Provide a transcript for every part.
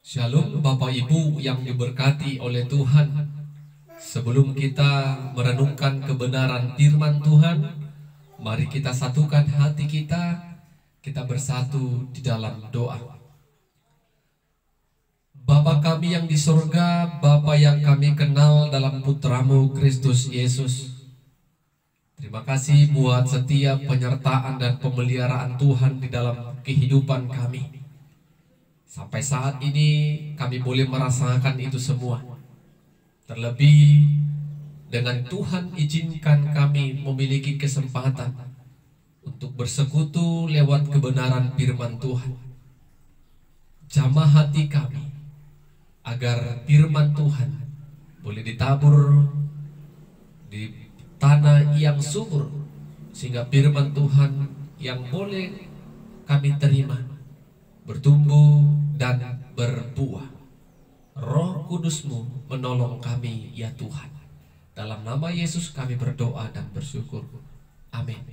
Shalom Bapak Ibu yang diberkati oleh Tuhan. Sebelum kita merenungkan kebenaran firman Tuhan, mari kita satukan hati kita bersatu di dalam doa. Bapa kami yang di sorga, Bapa yang kami kenal dalam putramu Kristus Yesus, terima kasih buat setiap penyertaan dan pemeliharaan Tuhan di dalam kehidupan kami. Sampai saat ini kami boleh merasakan itu semua. Terlebih dengan Tuhan izinkan kami memiliki kesempatan untuk bersekutu lewat kebenaran firman Tuhan. Jamah hati kami agar firman Tuhan boleh ditabur di tanah yang subur, sehingga firman Tuhan yang boleh kami terima bertumbuh dan berbuah. Roh Kudus-Mu menolong kami ya Tuhan. Dalam nama Yesus kami berdoa dan bersyukur. Amin.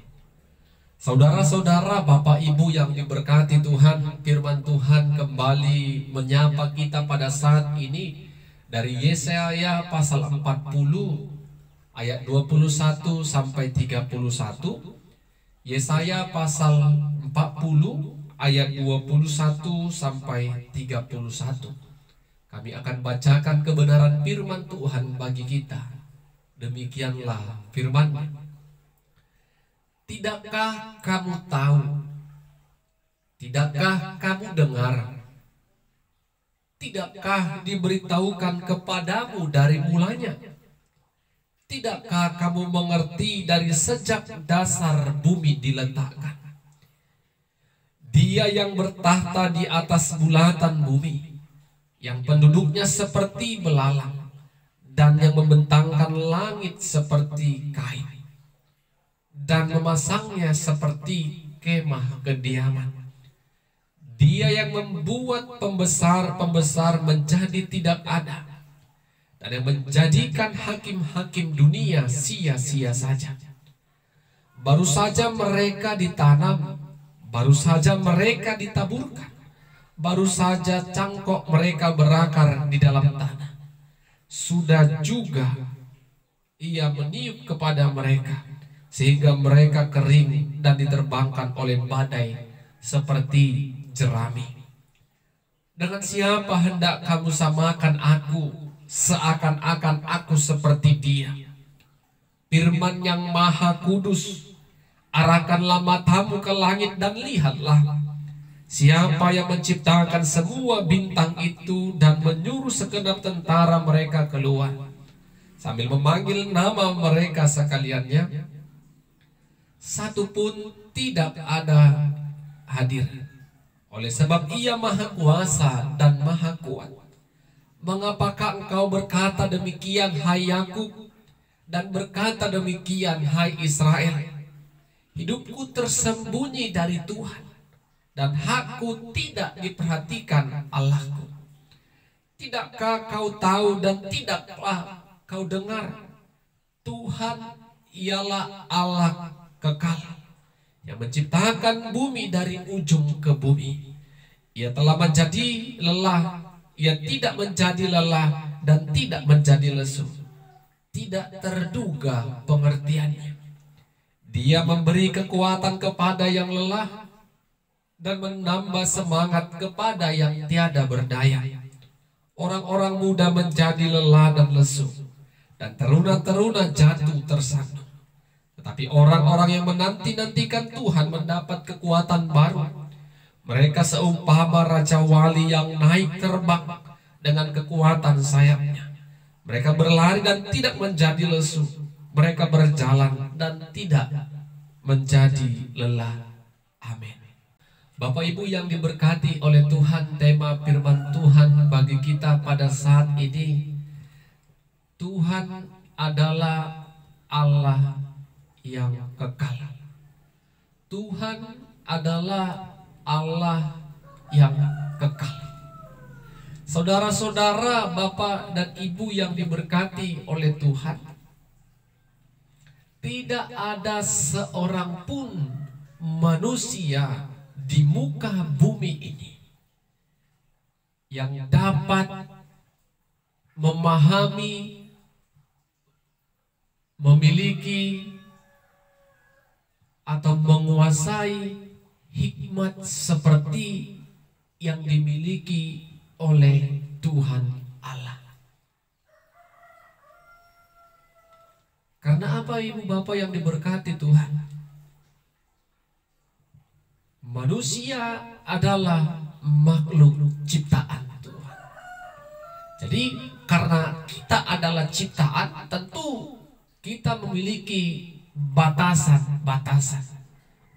Saudara-saudara, Bapak Ibu yang diberkati Tuhan, firman Tuhan kembali menyapa kita pada saat ini dari Yesaya pasal 40 ayat 21 sampai 31. Yesaya pasal 40 ayat 21 sampai 31. Kami akan bacakan kebenaran firman Tuhan bagi kita. Demikianlah firman-Nya. Tidakkah kamu tahu? Tidakkah kamu dengar? Tidakkah diberitahukan kepadamu dari mulanya? Tidakkah kamu mengerti dari sejak dasar bumi diletakkan? Dia yang bertahta di atas bulatan bumi, yang penduduknya seperti belalang, dan yang membentangkan langit seperti kain, dan memasangnya seperti kemah kediaman. Dia yang membuat pembesar-pembesar menjadi tidak ada, dan yang menjadikan hakim-hakim dunia sia-sia saja. Baru saja mereka ditanam, baru saja mereka ditaburkan, baru saja cangkok mereka berakar di dalam tanah. Sudah juga Ia meniup kepada mereka, sehingga mereka kering dan diterbangkan oleh badai seperti jerami. Dengan siapa hendak kamu samakan aku, seakan-akan aku seperti Dia? Firman yang Maha Kudus, arahkanlah matamu ke langit dan lihatlah, siapa yang menciptakan semua bintang itu dan menyuruh segenap tentara mereka keluar, sambil memanggil nama mereka sekaliannya. Satu pun tidak ada hadir. Oleh sebab Ia Maha Kuasa dan Maha Kuat. Mengapakah engkau berkata demikian, hai Yakub, dan berkata demikian, hai Israel? Hidupku tersembunyi dari Tuhan, dan hakku tidak diperhatikan Allahku. Tidakkah kau tahu dan tidaklah kau dengar? Tuhan ialah Allah kekal, yang menciptakan bumi dari ujung ke bumi. Ia telah menjadi lelah, Ia tidak menjadi lelah, dan tidak menjadi lesu. Tidak terduga pengertiannya. Dia memberi kekuatan kepada yang lelah dan menambah semangat kepada yang tiada berdaya. Orang-orang muda menjadi lelah dan lesu, dan teruna-teruna jatuh tersandung. Tetapi orang-orang yang menanti-nantikan Tuhan mendapat kekuatan baru. Mereka seumpama Raja Wali yang naik terbang dengan kekuatan sayapnya. Mereka berlari dan tidak menjadi lesu. Mereka berjalan dan tidak menjadi lelah. Amin. Bapak Ibu yang diberkati oleh Tuhan, tema firman Tuhan bagi kita pada saat ini, Tuhan adalah Allah yang kekal. Tuhan adalah Allah yang kekal. Saudara-saudara, Bapak dan Ibu yang diberkati oleh Tuhan, tidak ada seorang pun manusia di muka bumi ini yang dapat memahami, memiliki, atau menguasai hikmat seperti yang dimiliki oleh Tuhan Allah. Karena apa, ibu bapak yang diberkati Tuhan? Manusia adalah makhluk ciptaan Tuhan. Jadi karena kita adalah ciptaan, tentu kita memiliki batasan-batasan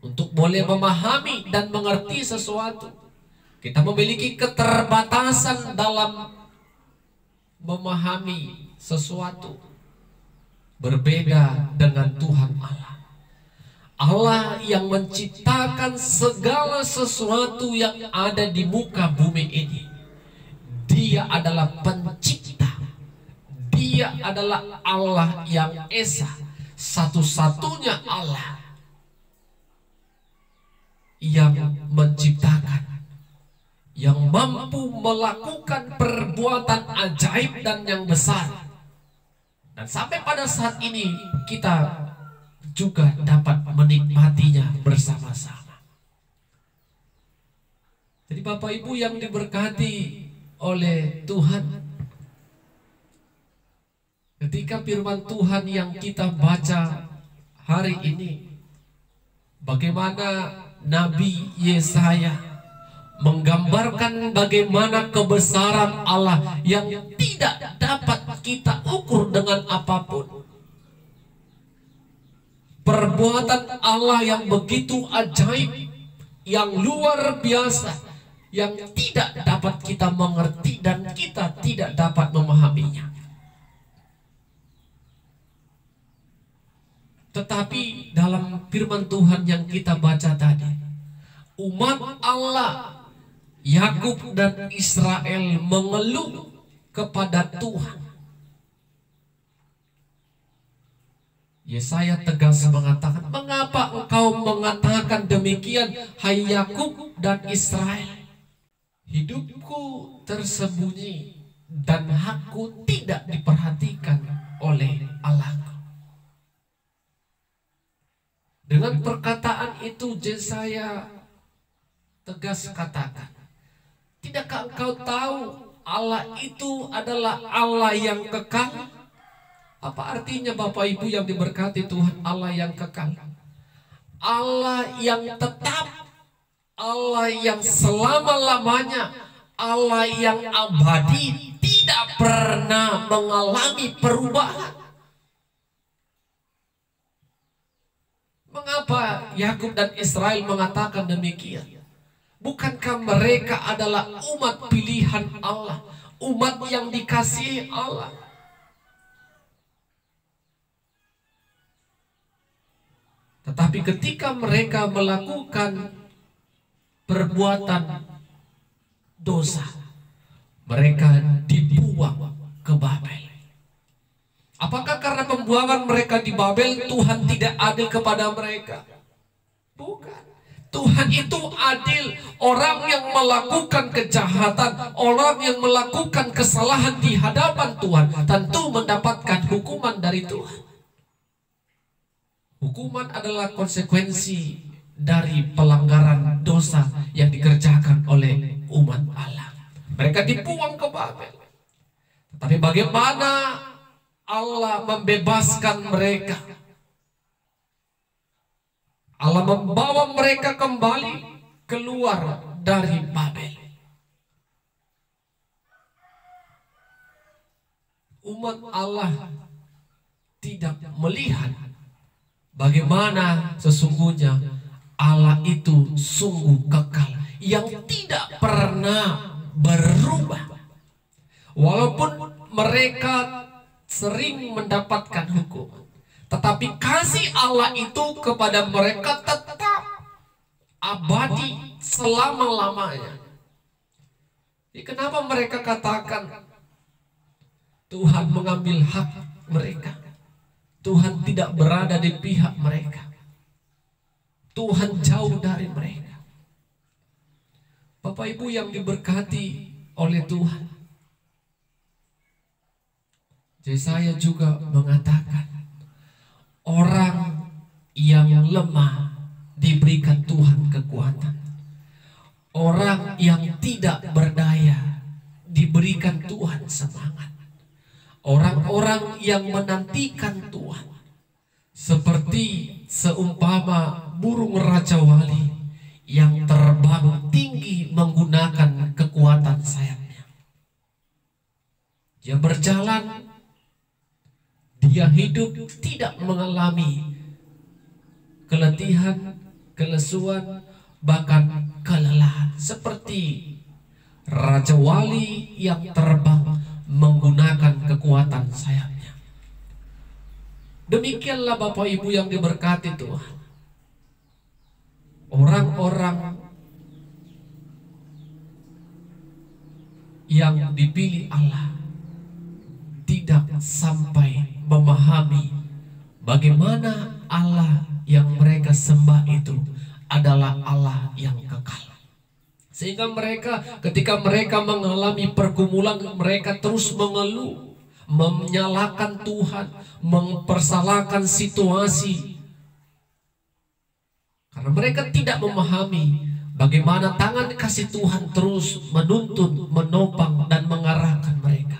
untuk boleh memahami dan mengerti sesuatu. Kita memiliki keterbatasan dalam memahami sesuatu. Berbeda dengan Tuhan Allah. Allah yang menciptakan segala sesuatu yang ada di muka bumi ini. Dia adalah pencipta. Dia adalah Allah yang esa, satu-satunya Allah yang menciptakan, yang mampu melakukan perbuatan ajaib dan yang besar. Dan sampai pada saat ini kita juga dapat menikmatinya bersama-sama. Jadi Bapak Ibu yang diberkati oleh Tuhan, ketika firman Tuhan yang kita baca hari ini, bagaimana Nabi Yesaya menggambarkan bagaimana kebesaran Allah yang tidak dapat kita ukur dengan apapun. Perbuatan Allah yang begitu ajaib, yang luar biasa, yang tidak dapat kita mengerti dan kita tidak dapat memahaminya. Tetapi dalam firman Tuhan yang kita baca tadi, umat Allah, Yakub dan Israel mengeluh kepada Tuhan. Yesaya tegas mengatakan, mengapa engkau mengatakan demikian, hai Yakub dan Israel? Hidupku tersembunyi dan hakku tidak diperhatikan oleh Allahku. Dengan perkataan itu Yesaya tegas katakan, tidakkah engkau tahu Allah itu adalah Allah yang kekal? Apa artinya Bapak Ibu yang diberkati Tuhan? Allah yang kekal, Allah yang tetap, Allah yang selama-lamanya, Allah yang abadi, tidak pernah mengalami perubahan. Mengapa Yakub dan Israel mengatakan demikian? Bukankah mereka adalah umat pilihan Allah, umat yang dikasihi Allah? Tetapi ketika mereka melakukan perbuatan dosa, mereka dibuang ke Babel. Apakah karena pembuangan mereka di Babel Tuhan tidak adil kepada mereka? Bukan. Tuhan itu adil. Orang yang melakukan kejahatan, orang yang melakukan kesalahan di hadapan Tuhan tentu mendapatkan hukuman dari Tuhan. Hukuman adalah konsekuensi dari pelanggaran dosa yang dikerjakan oleh umat Allah. Mereka dibuang ke Babel. Tapi bagaimana Allah membebaskan mereka? Allah membawa mereka kembali keluar dari Babel. Umat Allah tidak melihat bagaimana sesungguhnya Allah itu sungguh kekal, yang tidak pernah berubah. Walaupun mereka sering mendapatkan hukuman, tetapi kasih Allah itu kepada mereka tetap abadi selama-lamanya. Kenapa mereka katakan Tuhan mengambil hak mereka? Tuhan tidak berada di pihak mereka. Tuhan jauh dari mereka. Bapak Ibu yang diberkati oleh Tuhan. Yesaya juga mengatakan, orang yang lemah diberikan Tuhan kekuatan. Orang yang tidak berdaya diberikan Tuhan semangat. Orang-orang yang menantikan Tuhan seperti seumpama burung raja wali yang terbang tinggi menggunakan kekuatan sayapnya. Dia berjalan, dia hidup tidak mengalami keletihan, kelesuan, bahkan kelelahan. Seperti raja wali yang terbang menggunakan kekuatan sayapnya. Demikianlah Bapak Ibu yang diberkati Tuhan. Orang-orang yang dipilih Allah tidak sampai memahami bagaimana Allah yang mereka sembah itu adalah Allah yang kekal. Sehingga mereka ketika mereka mengalami pergumulan, mereka terus mengeluh, menyalahkan Tuhan, mempersalahkan situasi. Karena mereka tidak memahami bagaimana tangan kasih Tuhan terus menuntun, menopang, dan mengarahkan mereka.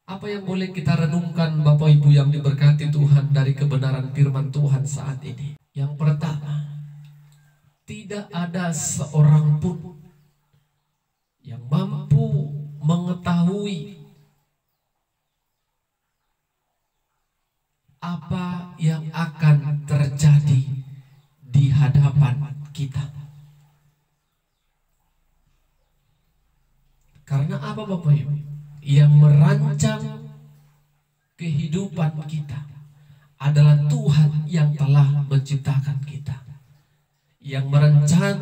Apa yang boleh kita renungkan Bapak Ibu yang diberkati Tuhan dari kebenaran firman Tuhan saat ini? Yang pertama, tidak ada seorang pun yang mampu mengetahui apa yang akan terjadi di hadapan kita. Karena apa Bapak Ibu? Yang merancang kehidupan kita adalah Tuhan yang telah menciptakan kita. Yang merancang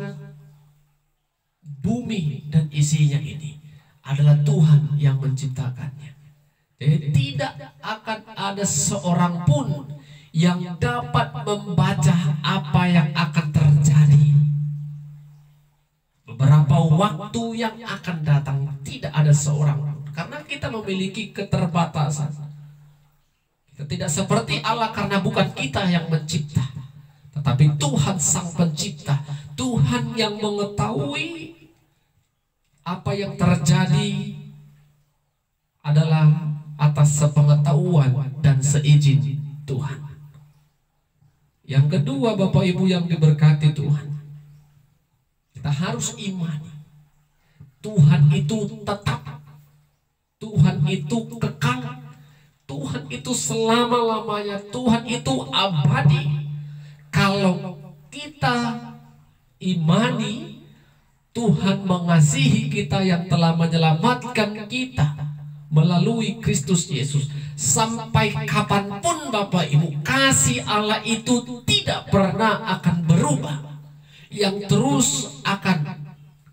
bumi dan isinya ini adalah Tuhan yang menciptakannya. Jadi tidak akan ada seorang pun yang dapat membaca apa yang akan terjadi beberapa waktu yang akan datang. Tidak ada seorang pun, karena kita memiliki keterbatasan. Kita tidak seperti Allah karena bukan kita yang mencipta, tetapi Tuhan Sang Pencipta, Tuhan yang mengetahui apa yang terjadi adalah atas sepengetahuan dan seizin Tuhan. Yang kedua Bapak Ibu yang diberkati Tuhan, kita harus imani Tuhan itu tetap, Tuhan itu kekal, Tuhan itu selama-lamanya, Tuhan itu abadi. Kalau kita imani Tuhan mengasihi kita yang telah menyelamatkan kita melalui Kristus Yesus, sampai kapanpun Bapak Ibu, kasih Allah itu tidak pernah akan berubah, yang terus akan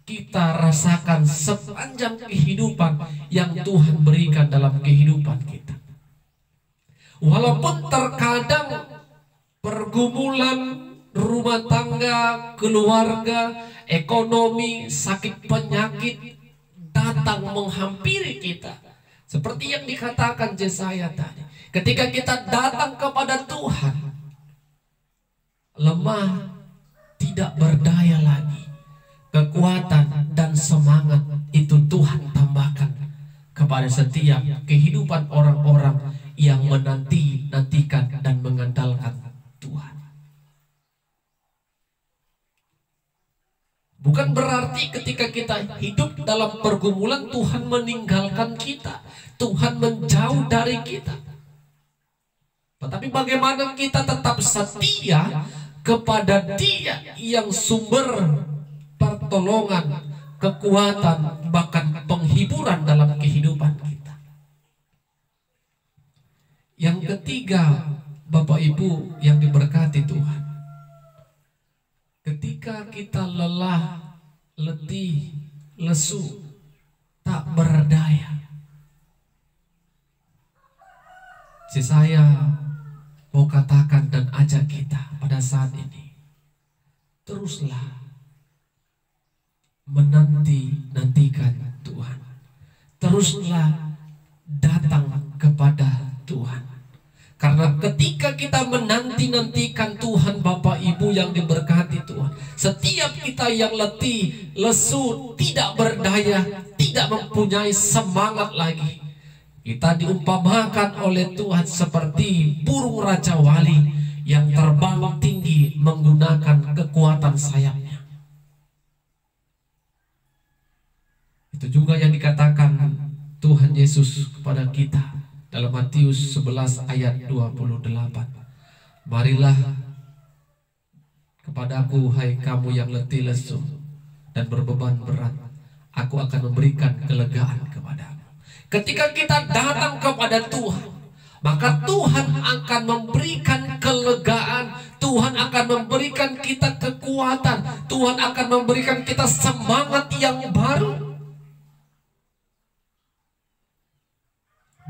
kita rasakan sepanjang kehidupan yang Tuhan berikan dalam kehidupan kita. Walaupun terkadang pergumulan rumah tangga, keluarga, ekonomi, sakit penyakit datang menghampiri kita, seperti yang dikatakan Yesaya tadi, ketika kita datang kepada Tuhan, lemah, tidak berdaya lagi, kekuatan dan semangat itu Tuhan tambahkan kepada setiap kehidupan orang-orang yang menantikan dan mengandalkan Tuhan. Bukan berarti ketika kita hidup dalam pergumulan Tuhan meninggalkan kita, Tuhan menjauh dari kita. Tetapi bagaimana kita tetap setia kepada Dia yang sumber pertolongan, kekuatan, bahkan penghiburan dalam kehidupan kita. Yang ketiga, Bapak Ibu yang diberkati Tuhan, ketika kita lelah, letih, lesu, tak berdaya, saya mau katakan dan ajak kita pada saat ini, teruslah menanti-nantikan Tuhan. Teruslah datang kepada Tuhan. Karena ketika kita menanti-nantikan Tuhan, Bapak Ibu yang diberkati Tuhan, setiap kita yang letih, lesu, tidak berdaya, tidak mempunyai semangat lagi, kita diumpamakan oleh Tuhan seperti burung Raja Wali yang terbang tinggi menggunakan kekuatan sayapnya. Itu juga yang dikatakan Tuhan Yesus kepada kita dalam Matius 11 ayat 28. Marilah kepadaku, hai kamu yang letih lesu dan berbeban berat, aku akan memberikan kelegaan kepadamu. Ketika kita datang kepada Tuhan, maka Tuhan akan memberikan kelegaan, Tuhan akan memberikan kita kekuatan, Tuhan akan memberikan kita semangat yang baru.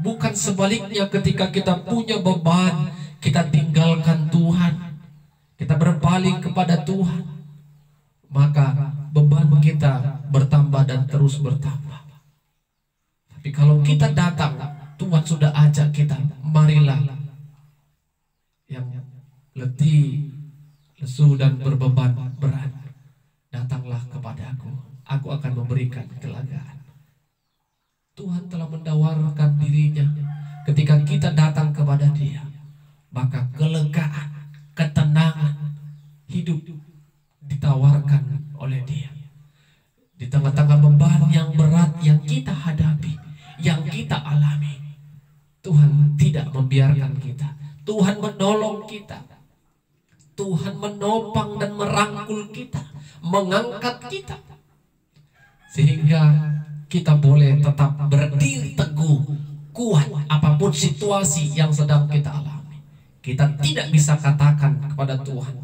Bukan sebaliknya, ketika kita punya beban, kita tinggalkan Tuhan, kita berpaling kepada Tuhan, maka beban kita bertambah dan terus bertambah. Tapi kalau kita datang, Tuhan sudah ajak kita, marilah yang letih, lesu dan berbeban berat, datanglah kepadaku, aku akan memberikan kelegaan. Tuhan telah menawarkan dirinya. Ketika kita datang kepada Dia, maka kelegaan, ketenangan hidup ditawarkan oleh Dia. Di tengah-tengah beban yang berat yang kita hadapi, yang kita alami, Tuhan tidak membiarkan kita. Tuhan menolong kita. Tuhan menopang dan merangkul kita, mengangkat kita, sehingga kita boleh tetap berdiri teguh, kuat apapun situasi yang sedang kita alami. Kita tidak bisa katakan kepada Tuhan,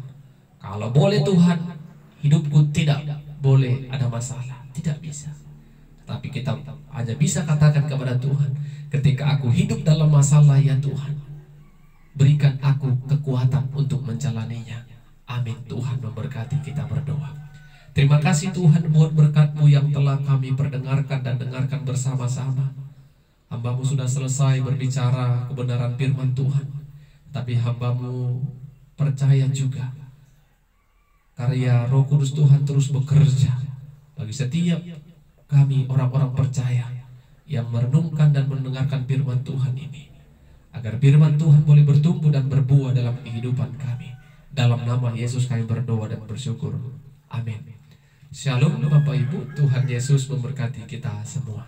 kalau boleh Tuhan, hidupku tidak boleh ada masalah. Tidak bisa. Tapi kita hanya bisa katakan kepada Tuhan, ketika aku hidup dalam masalah, ya Tuhan, berikan aku kekuatan untuk menjalaninya. Amin. Tuhan memberkati. Kita berdoa. Terima kasih Tuhan buat berkat-Mu yang telah kami perdengarkan dan dengarkan bersama-sama. Hamba-Mu sudah selesai berbicara kebenaran firman Tuhan, tapi hamba-Mu percaya juga karya Roh Kudus Tuhan terus bekerja bagi setiap kami orang-orang percaya yang merenungkan dan mendengarkan firman Tuhan ini, agar firman Tuhan boleh bertumbuh dan berbuah dalam kehidupan kami. Dalam nama Yesus kami berdoa dan bersyukur. Amin. Shalom Bapak Ibu, Tuhan Yesus memberkati kita semua.